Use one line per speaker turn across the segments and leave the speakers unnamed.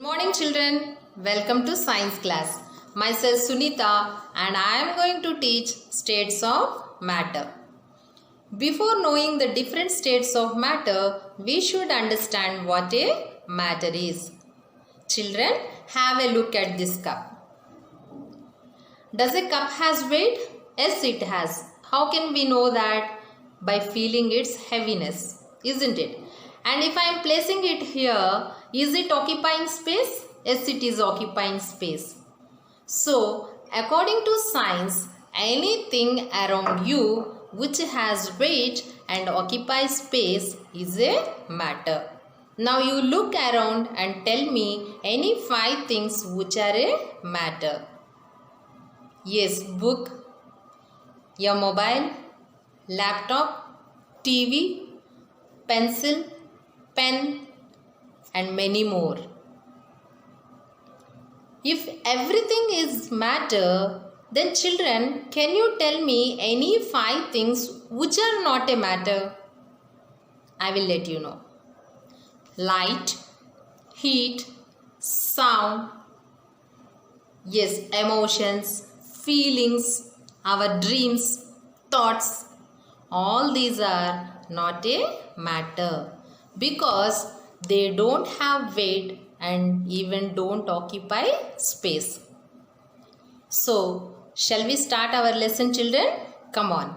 Morning children, welcome to science class. Myself Sunita and I am going to teach states of matter. Before knowing the different states of matter, we should understand what a matter is. Children, have a look at this cup. Does a cup has weight? Yes, it has. How can we know that? By feeling its heaviness, isn't it? And if I am placing it here, is it occupying space? Yes, it is occupying space. So, according to science, anything around you which has weight and occupies space is a matter. Now you look around and tell me any 5 things which are a matter. Yes, book, your mobile, laptop, TV, pencil, pen and many more. If everything is matter, then children, can you tell me any 5 things which are not a matter? I will let you know. Light, heat, sound, yes, emotions, feelings, our dreams, thoughts, all these are not a matter because they don't have weight and even don't occupy space. So, shall we start our lesson, children? Come on.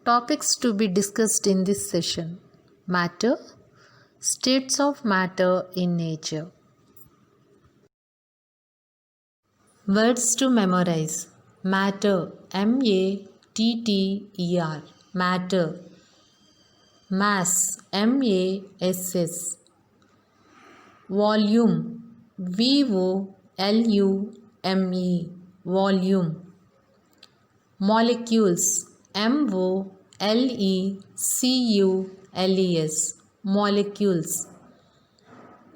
Topics to be discussed in this session: matter, states of matter in nature. Words to memorize: matter, M-A-T-T-E-R, matter. Mass, M-A-S-S. Volume, V-O-L-U-M-E, volume. Molecules, M-O-L-E-C-U-L-E-S, molecules.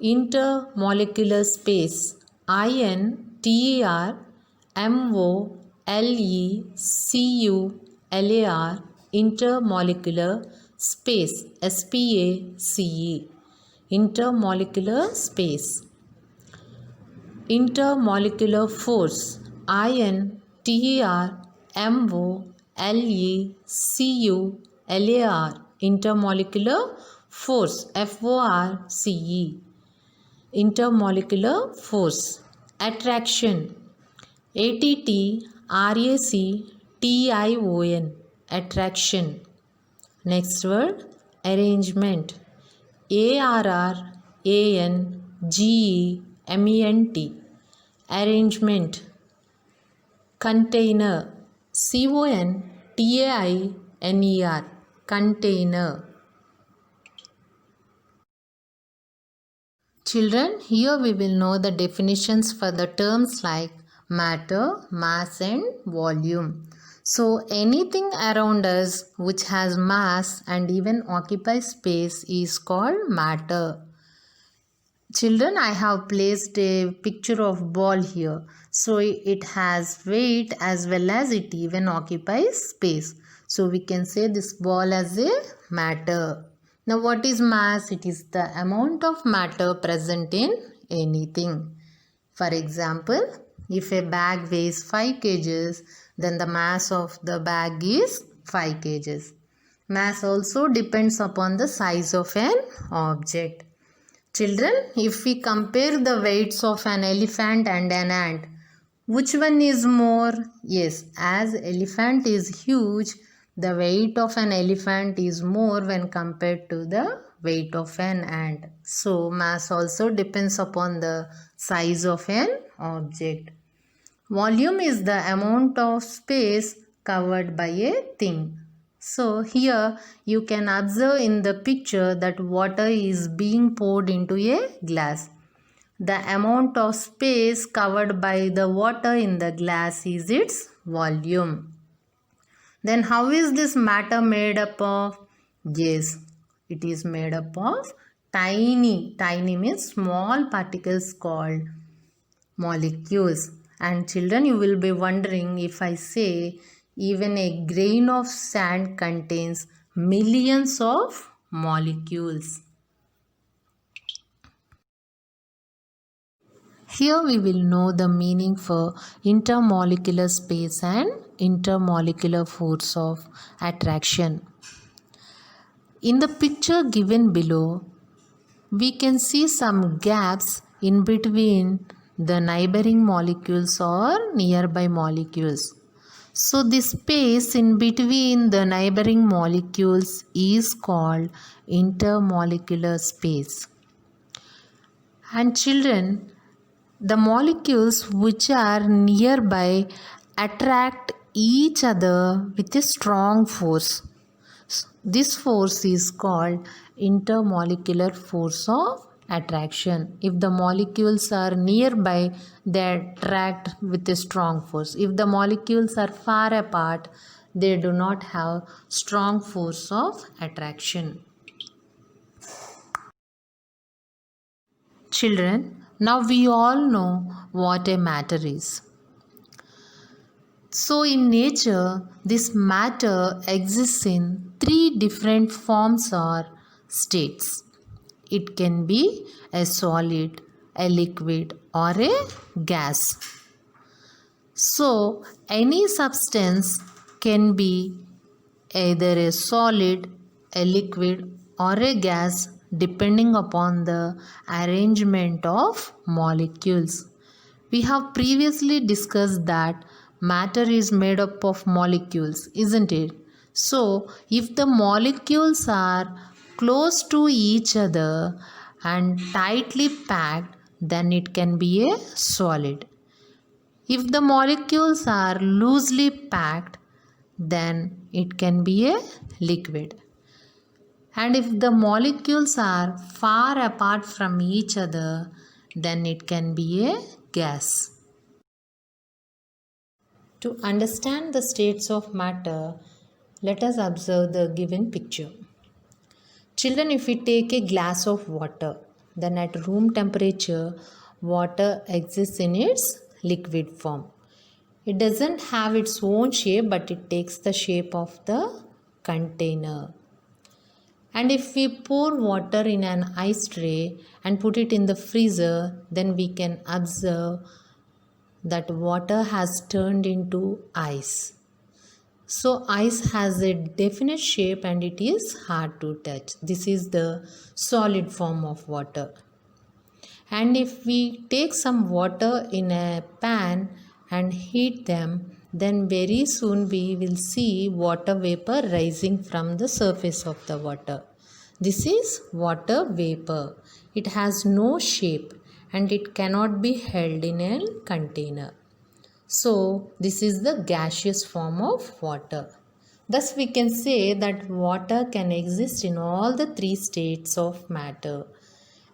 Intermolecular space, I-N-T-E-R-M-O-L-E-C-U-L-A-R, intermolecular space, S-P-A-C-E, intermolecular space. Intermolecular force, I-N-T-E-R-M-O-L-E-C-U-L-A-R, intermolecular force, F-O-R-C-E, intermolecular force. Attraction, A-T-T-R-A-C-T-I-O-N, attraction. Next word, arrangement, A-R-R-A-N-G-E-M-E-N-T, arrangement. Container, C-O-N-T-A-I-N-E-R, container. Children, here we will know the definitions for the terms like matter, mass and volume. So anything around us which has mass and even occupies space is called matter. Children, I have placed a picture of ball here. So it has weight as well as it even occupies space. So we can say this ball as a matter. Now what is mass? It is the amount of matter present in anything. For example, if a bag weighs 5 kg, then the mass of the bag is 5 kg. Mass also depends upon the size of an object. Children, if we compare the weights of an elephant and an ant, which one is more? Yes, as elephant is huge, the weight of an elephant is more when compared to the weight of an ant. So, mass also depends upon the size of an object. Volume is the amount of space covered by a thing. So, here you can observe in the picture that water is being poured into a glass. The amount of space covered by the water in the glass is its volume. Then how is this matter made up of? Yes, it is made up of tiny means small particles called molecules. And children, you will be wondering if I say even a grain of sand contains millions of molecules. Here we will know the meaning for intermolecular space and intermolecular force of attraction. In the picture given below, we can see some gaps in between the neighboring molecules or nearby molecules. So this space in between the neighboring molecules is called intermolecular space. And children, the molecules which are nearby attract each other with a strong force. This force is called intermolecular force of attraction. If the molecules are nearby, they attract with a strong force. If the molecules are far apart, they do not have strong force of attraction. Children, now we all know what a matter is. So in nature, this matter exists in three different forms or states. It can be a solid, a liquid, or a gas. So any substance can be either a solid, a liquid, or a gas depending upon the arrangement of molecules. We have previously discussed that matter is made up of molecules, isn't it? So, if the molecules are close to each other and tightly packed, then it can be a solid. If the molecules are loosely packed, then it can be a liquid. And if the molecules are far apart from each other, then it can be a gas. To understand the states of matter, let us observe the given picture. Children, if we take a glass of water, then at room temperature, water exists in its liquid form. It doesn't have its own shape, but it takes the shape of the container. And if we pour water in an ice tray and put it in the freezer, then we can observe that water has turned into ice. So ice has a definite shape and it is hard to touch. This is the solid form of water. And if we take some water in a pan and heat them, then very soon we will see water vapor rising from the surface of the water. This is water vapor. It has no shape and it cannot be held in a container. So, this is the gaseous form of water. Thus, we can say that water can exist in all the three states of matter.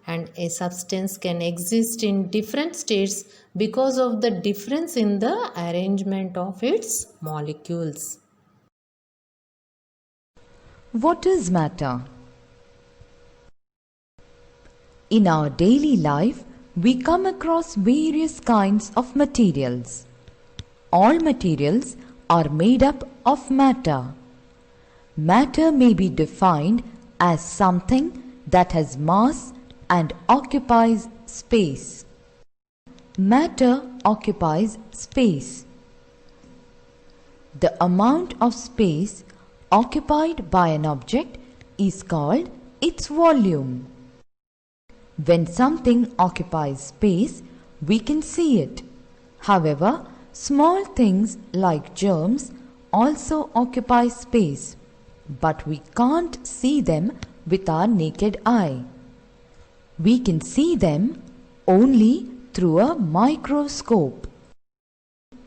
And a substance can exist in different states because of the difference in the arrangement of its molecules.
What is matter? In our daily life, we come across various kinds of materials. All materials are made up of matter. Matter may be defined as something that has mass and occupies space. Matter occupies space. The amount of space occupied by an object is called its volume. When something occupies space, we can see it. However, small things like germs also occupy space, but we can't see them with our naked eye. We can see them only through a microscope.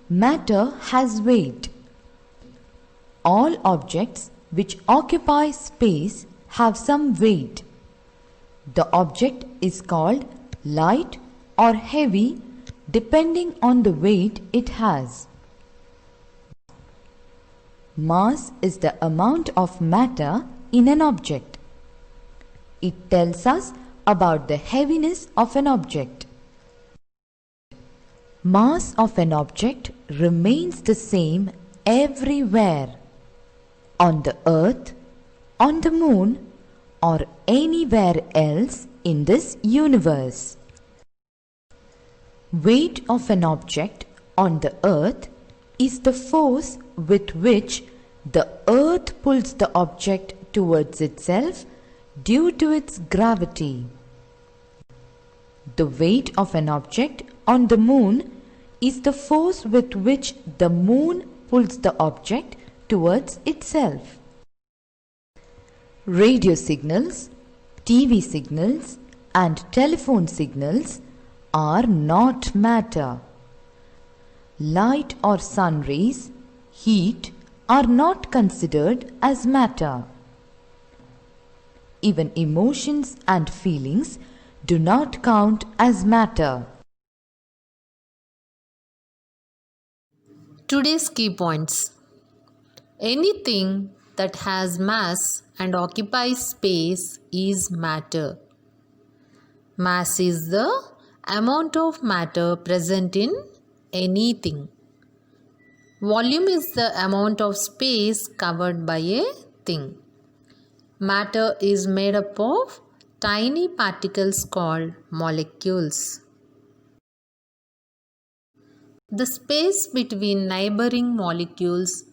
Matter has weight. All objects which occupy space have some weight. The object is called light or heavy depending on the weight it has. Mass is the amount of matter in an object. It tells us about the heaviness of an object. Mass of an object remains the same everywhere. On the earth, on the moon, or anywhere else in this universe. Weight of an object on the earth is the force with which the earth pulls the object towards itself due to its gravity. The weight of an object on the moon is the force with which the moon pulls the object towards itself. Radio signals, TV signals, and telephone signals are not matter. Light or sun rays, heat are not considered as matter. Even emotions and feelings do not count as matter.
Today's key points. Anything that has mass and occupies space is matter. Mass is the amount of matter present in anything. Volume is the amount of space covered by a thing. Matter is made up of tiny particles called molecules. The space between neighboring molecules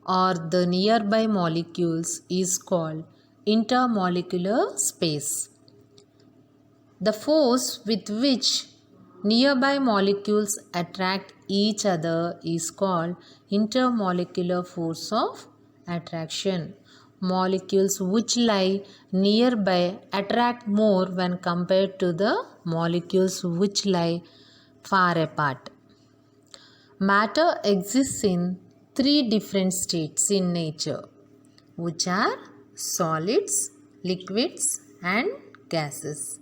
or the nearby molecules is called intermolecular space. The force with which nearby molecules attract each other is called intermolecular force of attraction. Molecules which lie nearby attract more when compared to the molecules which lie far apart. Matter exists in three different states in nature, which are solids, liquids, and gases.